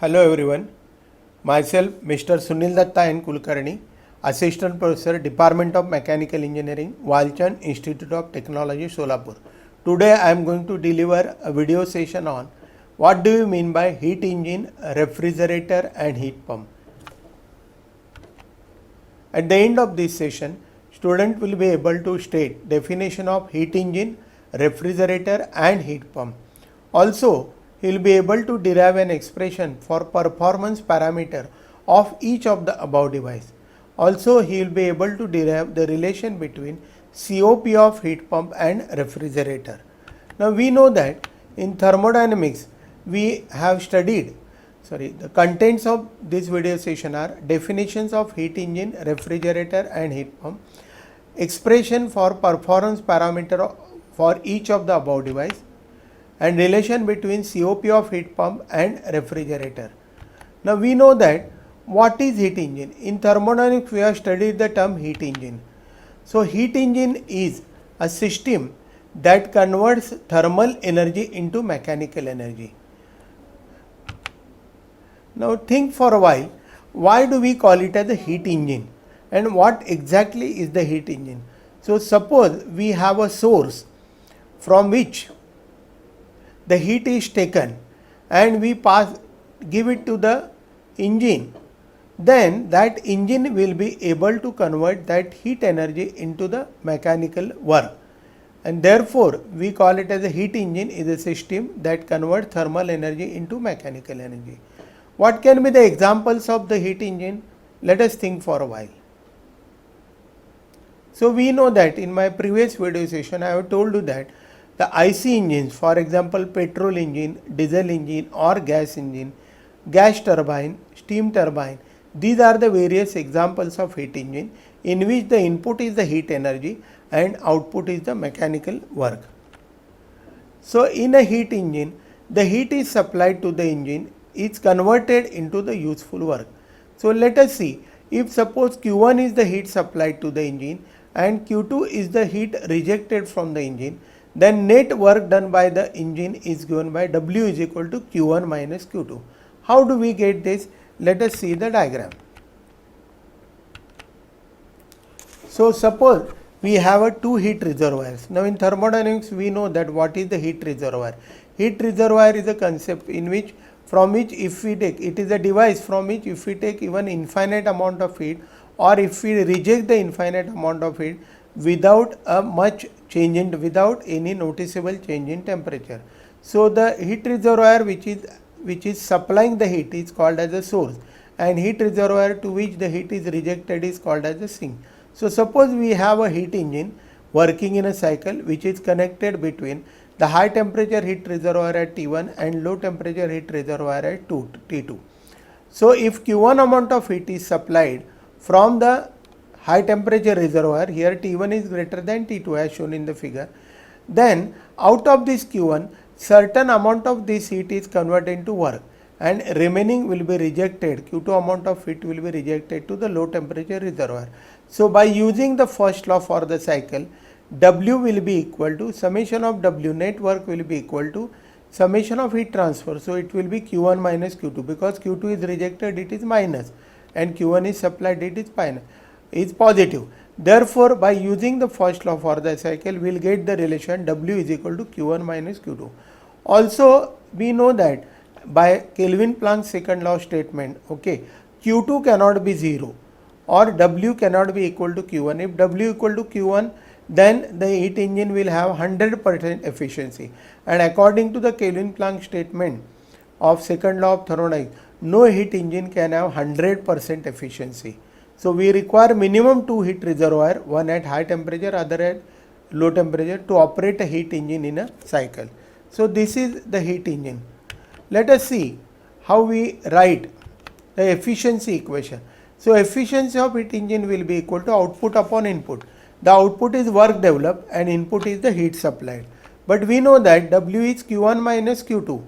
Hello everyone, myself Mr. Sunil Datta N. Kulkarni, Assistant Professor, Department of Mechanical Engineering, Walchand Institute of Technology, Solapur. Today I am going to deliver a video session on what do you mean by heat engine, refrigerator and heat pump. At the end of this session, student will be able to state definition of heat engine, refrigerator and heat pump. Also, he will be able to derive an expression for performance parameter of each of the above device. Also, he will be able to derive the relation between COP of heat pump and refrigerator. Now, we know that in thermodynamics, we have studied the contents of this video session are definitions of heat engine, refrigerator and heat pump, expression for performance parameter for each of the above device, and relation between COP of heat pump and refrigerator. Now we know that what is heat engine? In thermodynamics we have studied the term heat engine. So heat engine is a system that converts thermal energy into mechanical energy. Now think for a while, why do we call it as a heat engine and what exactly is the heat engine? So suppose we have a source from which the heat is taken and we give it to the engine, then that engine will be able to convert that heat energy into the mechanical work, and therefore we call it as a heat engine is a system that converts thermal energy into mechanical energy. What can be the examples of the heat engine? Let us think for a while. So we know that in my previous video session I have told you that the IC engines, for example petrol engine, diesel engine or gas engine, gas turbine, steam turbine, these are the various examples of heat engine in which the input is the heat energy and output is the mechanical work. So in a heat engine, the heat is supplied to the engine, is converted into the useful work. So let us see, if suppose Q1 is the heat supplied to the engine and Q2 is the heat rejected from the engine, then net work done by the engine is given by W is equal to Q1 minus Q2. How do we get this? Let us see the diagram. So suppose we have two heat reservoirs. Now in thermodynamics we know that what is the heat reservoir. Heat reservoir is a concept in which from which if we take, it is a device from which if we take even infinite amount of heat or if we reject the infinite amount of heat without a much change in, without any noticeable change in temperature. So the heat reservoir which is supplying the heat is called as a source, and heat reservoir to which the heat is rejected is called as a sink. So suppose we have a heat engine working in a cycle which is connected between the high temperature heat reservoir at T1 and low temperature heat reservoir at T2. So if Q1 amount of heat is supplied from the high temperature reservoir, here T1 is greater than T2 as shown in the figure, then out of this Q1 certain amount of this heat is converted into work and remaining will be rejected, Q2 amount of heat will be rejected to the low temperature reservoir. So by using the first law for the cycle, W will be equal to summation of W net work will be equal to summation of heat transfer. So it will be Q1 minus Q2, because Q2 is rejected it is minus and Q1 is supplied it is positive. Therefore by using the first law for the cycle we will get the relation W is equal to Q1 minus Q2. Also we know that by Kelvin-Planck's second law statement, Q2 cannot be 0 or W cannot be equal to Q1. If W equal to Q1, then the heat engine will have 100% efficiency, and according to the Kelvin-Planck statement of second law of thermodynamics, no heat engine can have 100% efficiency. So we require minimum two heat reservoir, one at high temperature, other at low temperature, to operate a heat engine in a cycle. So this is the heat engine. Let us see how we write the efficiency equation. So efficiency of heat engine will be equal to output upon input. The output is work developed and input is the heat supplied. But we know that W is Q1 minus Q2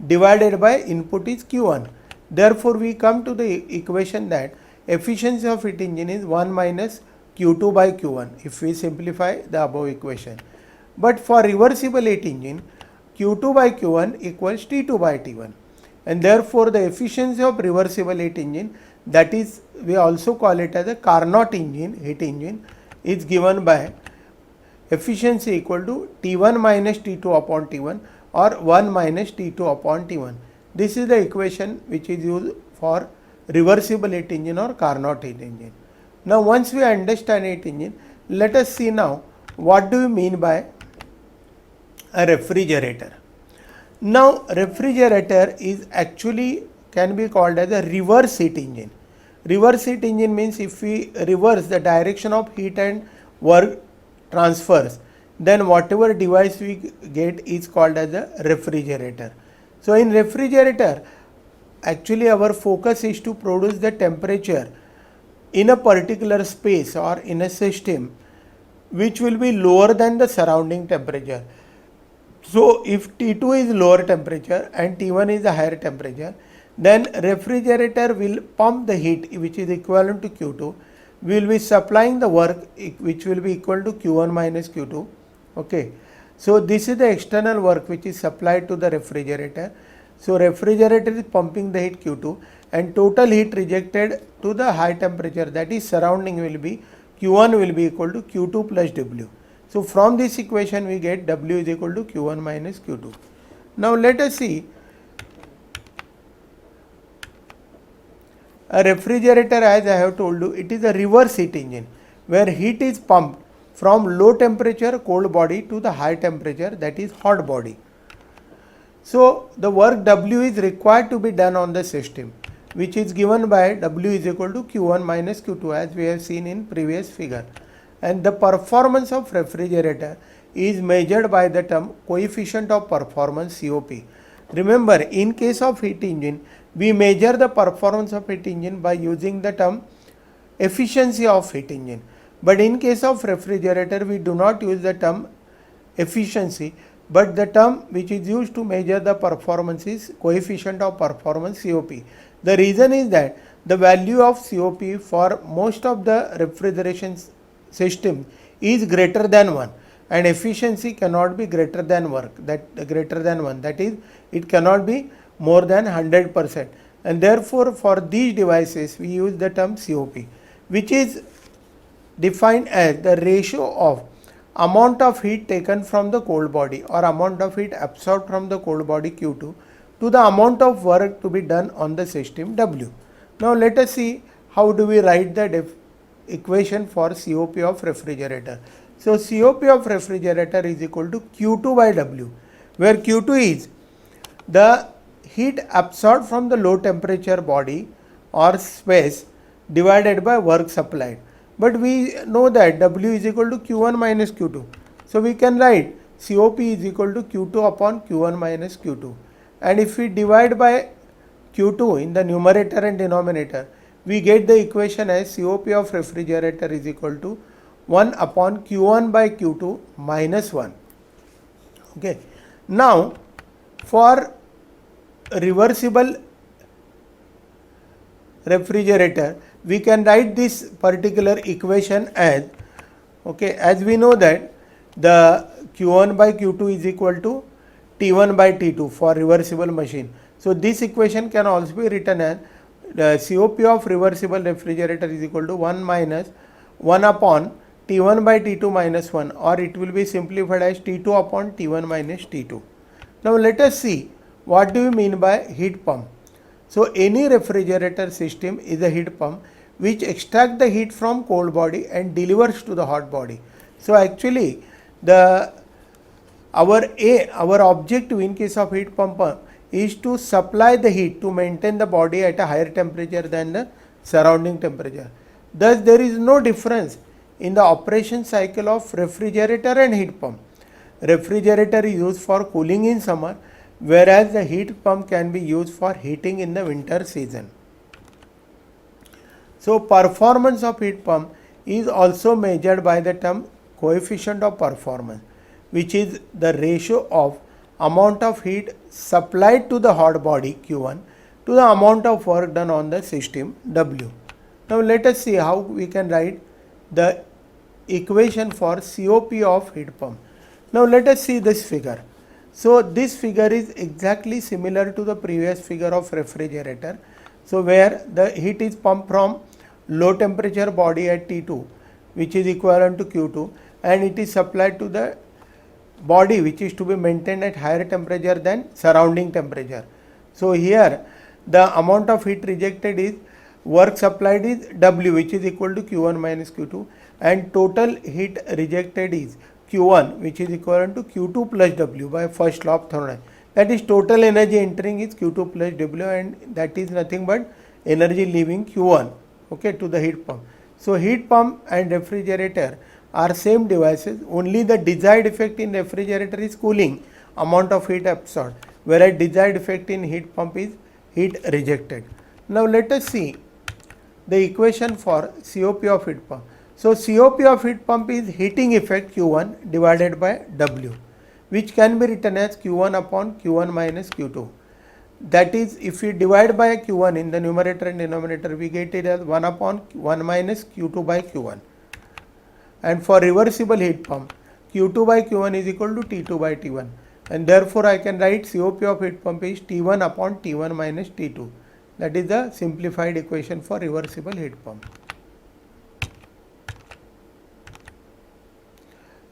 divided by input is Q1. Therefore we come to the equation that efficiency of heat engine is 1 minus Q2 by Q1 if we simplify the above equation. But for reversible heat engine, Q2 by Q1 equals T2 by T1. and therefore the efficiency of reversible heat engine, that is we also call it as a Carnot engine, heat engine, is given by efficiency equal to T1 minus T2 upon T1 or 1 minus T2 upon T1. This is the equation which is used for reversible heat engine or Carnot heat engine. Now once we understand heat engine, let us see now what do we mean by a refrigerator. Now refrigerator is actually can be called as a reverse heat engine. Reverse heat engine means if we reverse the direction of heat and work transfers, then whatever device we get is called as a refrigerator. So in refrigerator, actually our focus is to produce the temperature in a particular space or in a system which will be lower than the surrounding temperature. So if T2 is lower temperature and T1 is a higher temperature, then refrigerator will pump the heat which is equivalent to Q2. We will be supplying the work which will be equal to Q1 minus Q2. Okay. So this is the external work which is supplied to the refrigerator. So refrigerator is pumping the heat Q2 and total heat rejected to the high temperature, that is surrounding, will be Q1 will be equal to Q2 plus W. So from this equation we get W is equal to Q1 minus Q2. Now let us see a refrigerator, as I have told you, it is a reverse heat engine where heat is pumped from low temperature cold body to the high temperature, that is hot body. So the work W is required to be done on the system, which is given by W is equal to Q1 minus Q2 as we have seen in previous figure. And the performance of refrigerator is measured by the term coefficient of performance, COP. Remember, in case of heat engine, we measure the performance of heat engine by using the term efficiency of heat engine. But in case of refrigerator, we do not use the term efficiency, but the term which is used to measure the performance is coefficient of performance, COP. The reason is that the value of COP for most of the refrigeration system is greater than 1, and efficiency cannot be greater than work, that greater than 1, that is it cannot be more than 100%, and therefore for these devices we use the term COP, which is defined as the ratio of amount of heat taken from the cold body or amount of heat absorbed from the cold body Q2 to the amount of work to be done on the system W. Now let us see how do we write the equation for COP of refrigerator. So COP of refrigerator is equal to Q2 by W, where Q2 is the heat absorbed from the low temperature body or space divided by work supplied. But we know that W is equal to Q1 minus Q2. So we can write COP is equal to Q2 upon Q1 minus Q2. And if we divide by Q2 in the numerator and denominator, we get the equation as COP of refrigerator is equal to 1 upon Q1 by Q2 minus 1. Okay. Now for reversible refrigerator, we can write this particular equation as, okay, as we know that the Q1 by Q2 is equal to T1 by T2 for reversible machine. So this equation can also be written as the COP of reversible refrigerator is equal to 1 minus 1 upon T1 by T2 minus 1, or it will be simplified as T2 upon T1 minus T2. Now let us see what do we mean by heat pump. So any refrigerator system is a heat pump which extracts the heat from cold body and delivers to the hot body. So actually our objective in case of heat pump is to supply the heat to maintain the body at a higher temperature than the surrounding temperature. Thus there is no difference in the operation cycle of refrigerator and heat pump. Refrigerator is used for cooling in summer, whereas the heat pump can be used for heating in the winter season. So performance of heat pump is also measured by the term coefficient of performance, which is the ratio of amount of heat supplied to the hot body Q1 to the amount of work done on the system W. Now let us see how we can write the equation for COP of heat pump. Now let us see this figure. So this figure is exactly similar to the previous figure of refrigerator. So where the heat is pumped from low temperature body at T2, which is equivalent to Q2, and it is supplied to the body which is to be maintained at higher temperature than surrounding temperature. So here the amount of heat rejected is work supplied is W, which is equal to Q1 minus Q2, and total heat rejected is Q1, which is equivalent to Q2 plus W by first law of thermodynamics. That is, total energy entering is Q2 plus W, and that is nothing but energy leaving Q1, okay, to the heat pump. So heat pump and refrigerator are same devices, only the desired effect in refrigerator is cooling, amount of heat absorbed, whereas desired effect in heat pump is heat rejected. Now let us see the equation for COP of heat pump. So COP of heat pump is heating effect Q1 divided by W, which can be written as Q1 upon Q1 minus Q2. That is, if we divide by Q1 in the numerator and denominator, we get it as 1 upon 1 minus Q2 by Q1. And for reversible heat pump, Q2 by Q1 is equal to T2 by T1. And therefore, I can write COP of heat pump is T1 upon T1 minus T2. That is the simplified equation for reversible heat pump.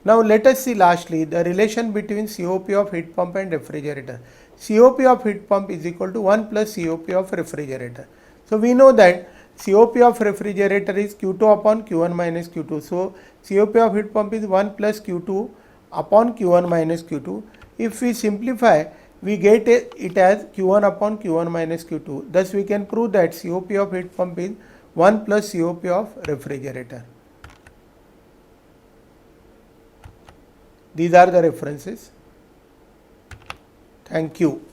Now let us see lastly the relation between COP of heat pump and refrigerator. COP of heat pump is equal to 1 plus COP of refrigerator. So we know that COP of refrigerator is Q2 upon Q1 minus Q2. So COP of heat pump is 1 plus Q2 upon Q1 minus Q2. If we simplify, we get it as Q1 upon Q1 minus Q2. Thus we can prove that COP of heat pump is 1 plus COP of refrigerator. These are the references. Thank you.